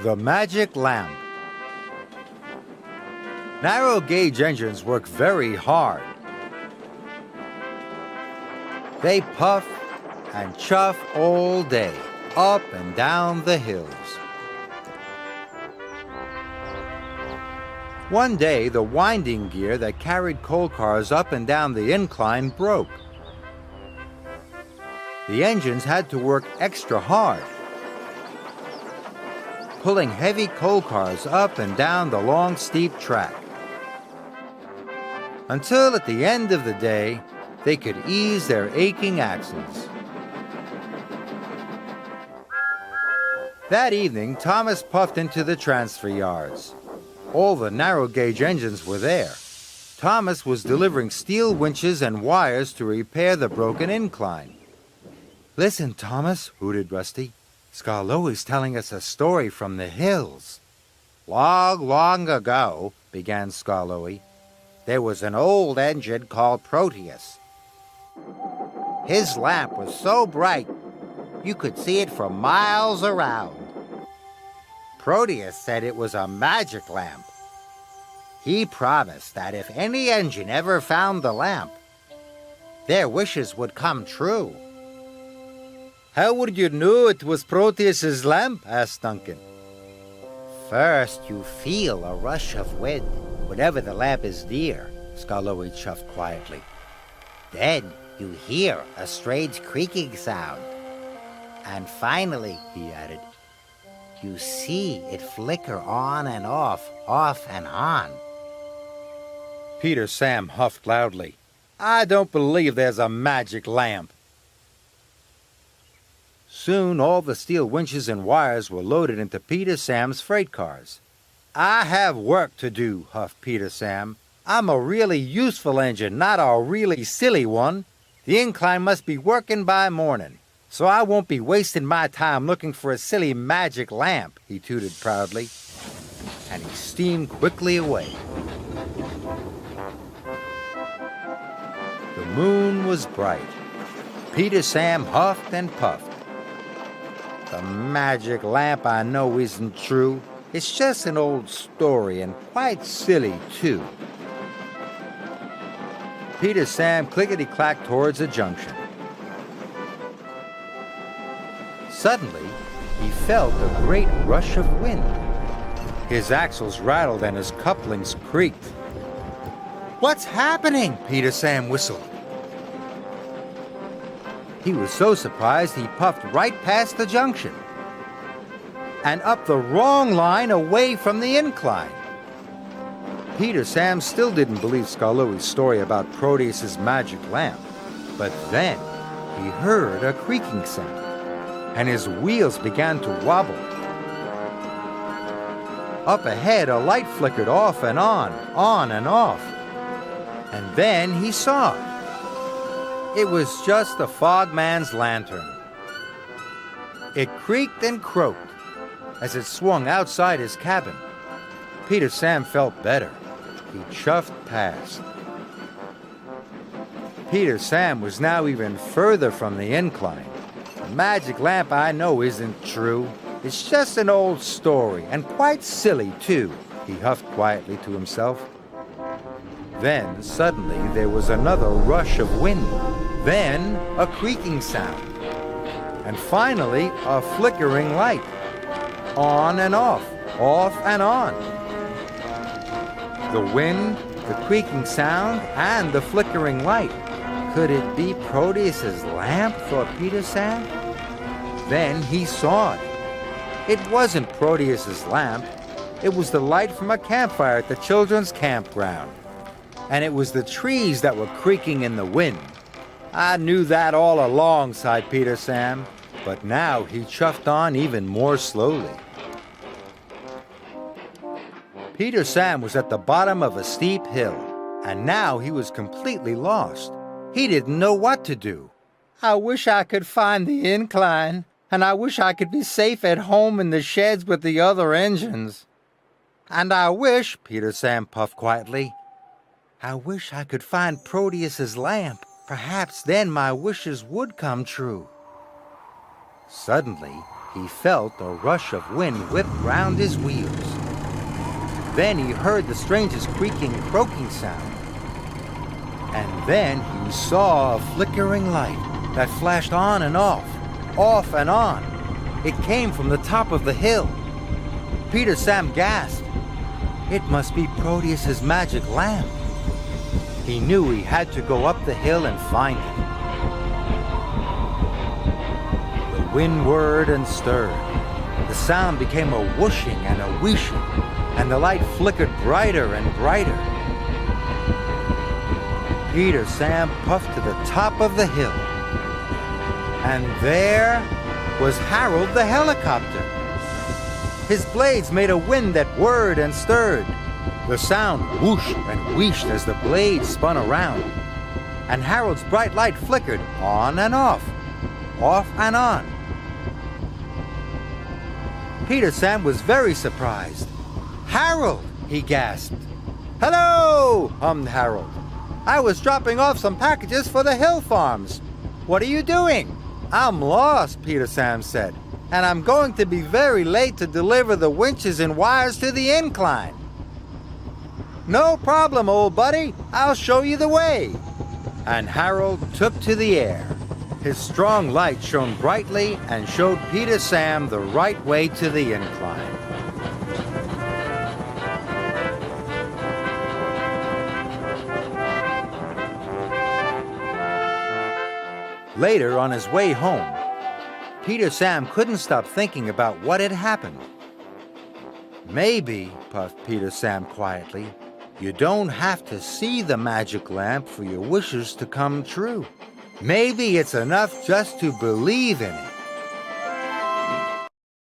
The Magic Lamp. Narrow gauge engines work very hard. They puff and chuff all day, up and down the hills. One day, the winding gear that carried coal cars up and down the incline broke. The engines had to work extra hard, pulling heavy coal cars up and down the long, steep track, until at the end of the day, they could ease their aching axles. That evening, Thomas puffed into the transfer yards. All the narrow gauge engines were there. Thomas was delivering steel winches and wires to repair the broken incline. "Listen, Thomas," hooted Rusty. "Skarloey's telling us a story from the hills." "Long, long ago," began Skarloey, "there was an old engine called Proteus. His lamp was so bright, you could see it for miles around. Proteus said it was a magic lamp. He promised that if any engine ever found the lamp, their wishes would come true." "How would you know it was Proteus's lamp?" asked Duncan. "First, you feel a rush of wind whenever the lamp is near," Skarloey chuffed quietly. "Then you hear a strange creaking sound. And finally," he added, "you see it flicker on and off and on." Peter Sam huffed loudly. "I don't believe there's a magic lamp." Soon all the steel winches and wires were loaded into Peter Sam's freight cars. "I have work to do," huffed Peter Sam. "I'm a really useful engine, not a really silly one. The incline must be working by morning, so I won't be wasting my time looking for a silly magic lamp," he tooted proudly, and he steamed quickly away. The moon was bright. Peter Sam huffed and puffed. "The magic lamp I know isn't true. It's just an old story, and quite silly, too." Peter Sam clickety-clacked towards a junction. Suddenly, he felt a great rush of wind. His axles rattled and his couplings creaked. "What's happening?" Peter Sam whistled. He was so surprised he puffed right past the junction and up the wrong line away from the incline. Peter Sam still didn't believe Skarloey's story about Proteus's magic lamp, but then he heard a creaking sound, and his wheels began to wobble. Up ahead, a light flickered off and on and off, and then he saw it. It was just the fogman's lantern. It creaked and croaked as it swung outside his cabin. Peter Sam felt better. He chuffed past. Peter Sam was now even further from the incline. "The magic lamp I know isn't true. It's just an old story, and quite silly, too," he huffed quietly to himself. Then, suddenly, there was another rush of wind. Then, a creaking sound. And finally, a flickering light. On and off and on. The wind, the creaking sound, and the flickering light. Could it be Proteus's lamp, thought Peter Sam? Then he saw it. It wasn't Proteus's lamp. It was the light from a campfire at the children's campground. And it was the trees that were creaking in the wind. "I knew that all along," sighed Peter Sam, but now he chuffed on even more slowly. Peter Sam was at the bottom of a steep hill, and now he was completely lost. He didn't know what to do. "I wish I could find the incline, and I wish I could be safe at home in the sheds with the other engines. And I wish," Peter Sam puffed quietly, "I wish I could find Proteus's lamp. Perhaps then my wishes would come true." Suddenly, he felt a rush of wind whip round his wheels. Then he heard the strangest creaking, croaking sound. And then he saw a flickering light that flashed on and off and on. It came from the top of the hill. Peter Sam gasped. It must be Proteus's magic lamp. He knew he had to go up the hill and find it. The wind whirred and stirred. The sound became a whooshing and a wheeshing, and the light flickered brighter and brighter. Peter Sam puffed to the top of the hill. And there was Harold the helicopter. His blades made a wind that whirred and stirred. The sound whooshed and wheeshed as the blades spun around. And Harold's bright light flickered on and off and on. Peter Sam was very surprised. "Harold!" he gasped. "Hello!" hummed Harold. "I was dropping off some packages for the hill farms. What are you doing?" "I'm lost," Peter Sam said, "and I'm going to be very late to deliver the winches and wires to the incline." "No problem, old buddy. I'll show you the way." And Harold took to the air. His strong light shone brightly and showed Peter Sam the right way to the incline. Later, on his way home, Peter Sam couldn't stop thinking about what had happened. "Maybe," puffed Peter Sam quietly, "you don't have to see the magic lamp for your wishes to come true. Maybe it's enough just to believe in it."